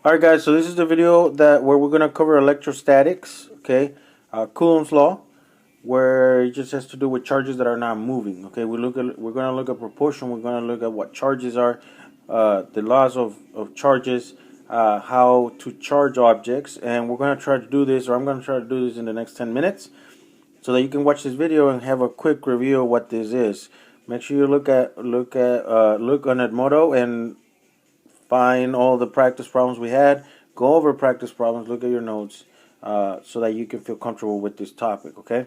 Alright guys, so this is the video where we're going to cover electrostatics, okay, Coulomb's law, where it just has to do with charges that are not moving, okay. We're going to look at proportion, we're going to look at what charges are, the laws of charges, how to charge objects, and we're going to try to do this, or I'm going to try to do this in the next 10 minutes, so that you can watch this video and have a quick review of what this is. Make sure you look on Edmodo and find all the practice problems we had, go over practice problems, look at your notes, so that you can feel comfortable with this topic, okay?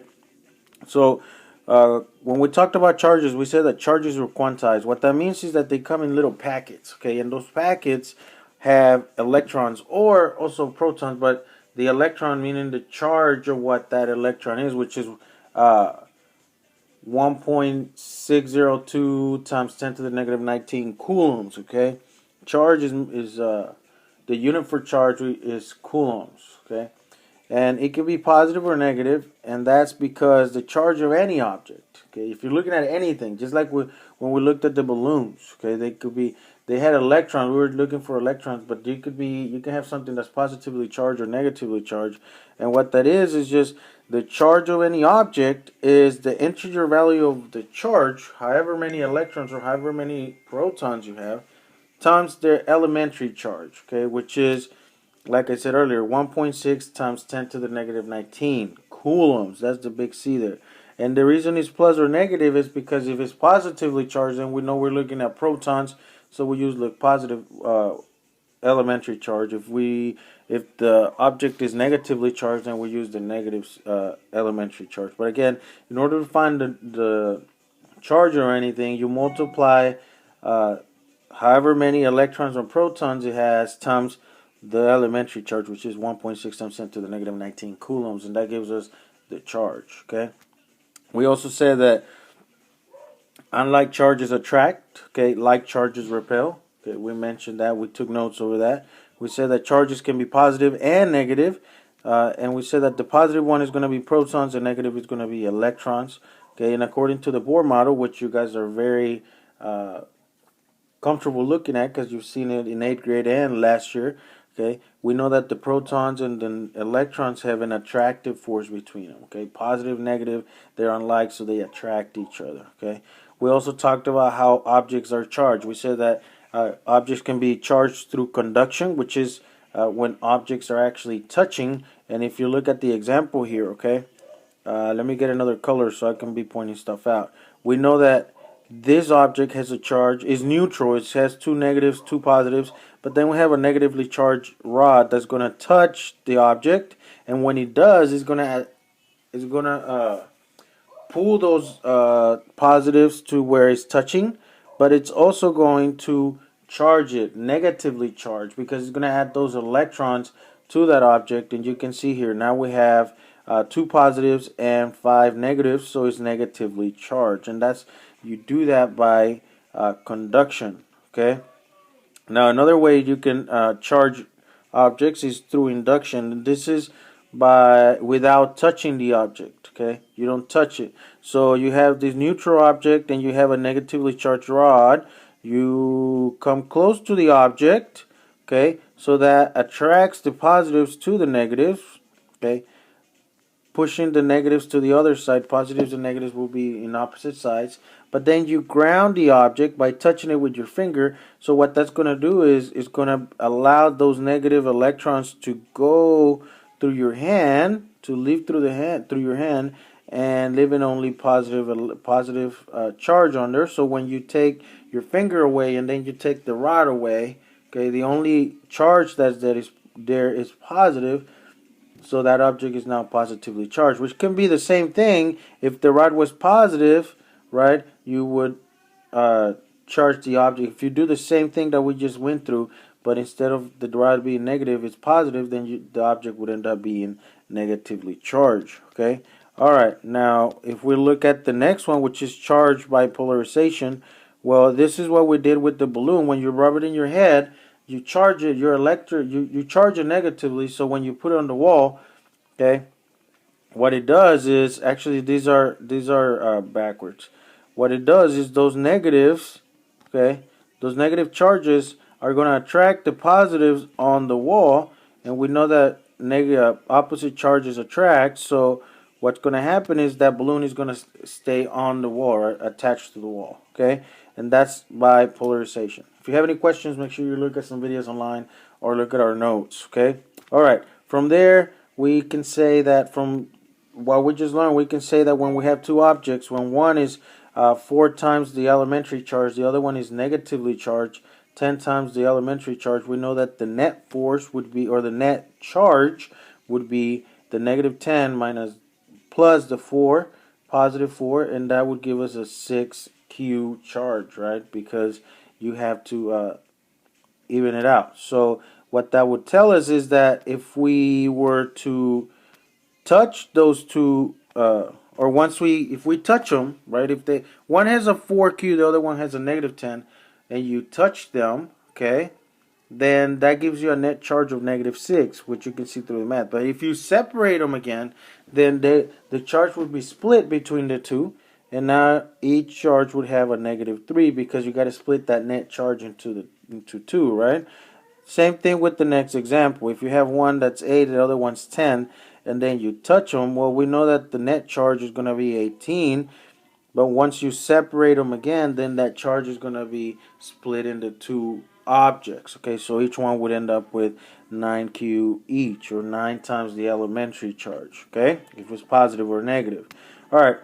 So, when we talked about charges, we said that charges were quantized. What that means is that they come in little packets, okay? And those packets have electrons or also protons, but the electron meaning the charge of what that electron is, which is 1.602 times 10 to the negative 19 coulombs, okay? Charge is the unit for charge is coulombs, okay? And it can be positive or negative, and that's because the charge of any object, okay? If you're looking at anything, just like when we looked at the balloons, okay? They had electrons. We were looking for electrons, but you can have something that's positively charged or negatively charged, and what that is just the charge of any object is the integer value of the charge, however many electrons or however many protons you have, times their elementary charge, okay, which is, like I said earlier, 1.6 times 10 to the negative 19 coulombs. That's the big C there. And the reason it's plus or negative is because if it's positively charged, then we know we're looking at protons, so we use the positive elementary charge. If the object is negatively charged, then we use the negative elementary charge. But again, in order to find the charge or anything, you multiply however many electrons or protons it has times the elementary charge, which is 1.6 times 10 to the negative 19 coulombs, and that gives us the charge, okay? We also said that unlike charges attract, okay, like charges repel. Okay, we mentioned that. We took notes over that. We said that charges can be positive and negative, and we said that the positive one is going to be protons and negative is going to be electrons. Okay, and according to the Bohr model, which you guys are very comfortable looking at because you've seen it in 8th grade and last year, okay, we know that the protons and the electrons have an attractive force between them, okay, positive, negative, they're unlike, so they attract each other, okay. We also talked about how objects are charged. We said that objects can be charged through conduction, which is when objects are actually touching, and if you look at the example here, okay, let me get another color so I can be pointing stuff out. We know that this object has a charge, is neutral, it has two negatives, two positives, but then we have a negatively charged rod that's going to touch the object, and when it does, it's going to pull those positives to where it's touching, but it's also going to charge it, negatively charged, because it's going to add those electrons to that object, and you can see here, now we have 2 positives and 5 negatives, so it's negatively charged, and you do that by conduction, okay? Now another way you can charge objects is through induction. This is without touching the object, okay? You don't touch it. So you have this neutral object and you have a negatively charged rod. You come close to the object, okay? So that attracts the positives to the negatives, okay? Pushing the negatives to the other side. Positives and negatives will be in opposite sides. But then you ground the object by touching it with your finger. So what that's going to do is going to allow those negative electrons to go through your hand, to leave through your hand, and leaving only positive charge on there. So when you take your finger away and then you take the rod away, okay, the only charge that is there is positive. So that object is now positively charged, which can be the same thing. If the rod was positive, right, you would charge the object. If you do the same thing that we just went through, but instead of the rod being negative, it's positive, then the object would end up being negatively charged, okay? All right, now if we look at the next one, which is charge by polarization, well, this is what we did with the balloon. When you rub it in your head, you charge it, you charge it negatively, so when you put it on the wall, okay, what it does is, actually these are backwards. What it does is those negatives, okay, those negative charges are going to attract the positives on the wall, and we know that negative opposite charges attract. So what's going to happen is that balloon is going to stay on the wall, right, attached to the wall. Okay, and that's by polarization. If you have any questions, make sure you look at some videos online or look at our notes. Okay. All right. From there, we can say that from what we just learned, we can say that when we have two objects, when one is 4 times the elementary charge, the other one is negatively charged, 10 times the elementary charge, we know that the net force would be, or the net charge would be the negative 10 minus plus the 4, positive 4, and that would give us a 6Q charge, right? Because you have to even it out. So what that would tell us is that if we were to touch those two, or if we touch them, right? If they one has a 4Q, the other one has a negative 10, and you touch them, okay, then that gives you a net charge of negative 6, which you can see through the math. But if you separate them again, then the charge would be split between the two, and now each charge would have a negative 3 because you got to split that net charge into two, right? Same thing with the next example. If you have one that's 8, the other one's 10, and then you touch them, well, we know that the net charge is going to be 18. But once you separate them again, then that charge is going to be split into two objects. Okay, so each one would end up with 9Q each, or 9 times the elementary charge. Okay, if it's positive or negative. All right.